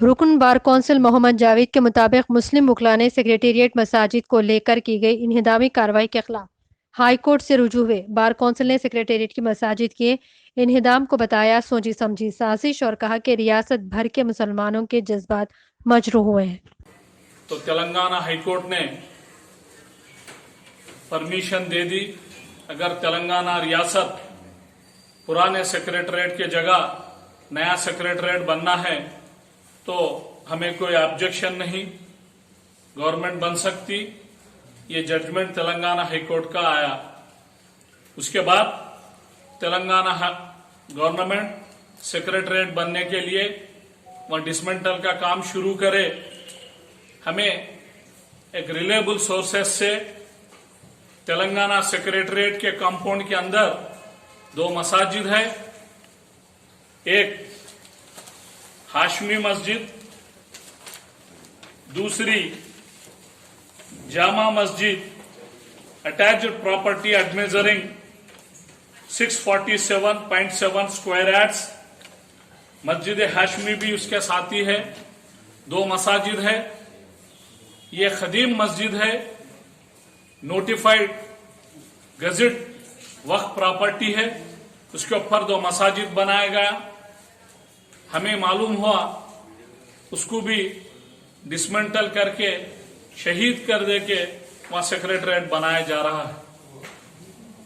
रुकन bar council Mohammad Javed के मुताबिक मुस्लिम वकला ने सेक्रेटेरिएट मसाजिद को लेकर की गई इन्हिदामी कार्रवाई के खिलाफ हाई कोर्ट से रुजू हुए। बार कौंसिल ने सेक्रेटेरिएट की मसाजिद के इन्हिदाम को बताया सोची समझी साजिश और कहा कि रियासत भर के मुसलमानों के जज्बात मजरूह हुए हैं। तो तेलंगाना हाईकोर्ट ने परमिशन दे दी। अगर तेलंगाना रियासत पुराने सेक्रेटरीट के जगह नया सेक्रेटरीट बनना है तो हमें कोई ऑब्जेक्शन नहीं, गवर्नमेंट बन सकती। ये जजमेंट तेलंगाना हाईकोर्ट का आया। उसके बाद तेलंगाना गवर्नमेंट सेक्रेटरीट बनने के लिए वहां डिसमेंटल का काम शुरू करे। हमें एक रिलेबल सोर्सेस से तेलंगाना सेक्रेटरीट के कंपाउंड के अंदर 2 मसाजिद है। एक हाशमी मस्जिद, दूसरी Jama Masjid, attached property eight measuring 647.7 square yards. मस्जिद हाशमी भी उसके साथ ही है। 2 मसाजिद है। ये खदीम मस्जिद है, नोटिफाइड गजेट वक्फ प्रॉपर्टी है। उसके ऊपर 2 मसाजिद बनाया गया। हमें मालूम हुआ उसको भी डिसमेंटल करके शहीद कर दे के वहां सेक्रेटरीट बनाया जा रहा है।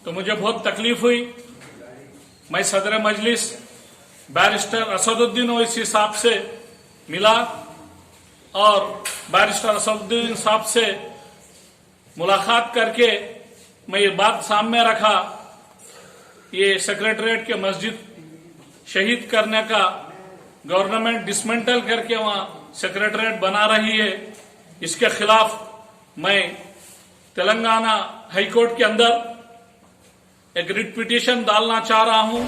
तो मुझे बहुत तकलीफ हुई। मैं सदर मजलिस बैरिस्टर असदुद्दीन ओवैसी साहब से मिला और बैरिस्टर असदुद्दीन साहब से मुलाकात करके मैं ये बात सामने रखा, ये सेक्रेटरीट के मस्जिद शहीद करने का गवर्नमेंट डिसमेंटल करके वहां सेक्रेटरीट बना रही है, इसके खिलाफ मैं तेलंगाना हाईकोर्ट के अंदर एक रिट पिटीशन डालना चाह रहा हूं।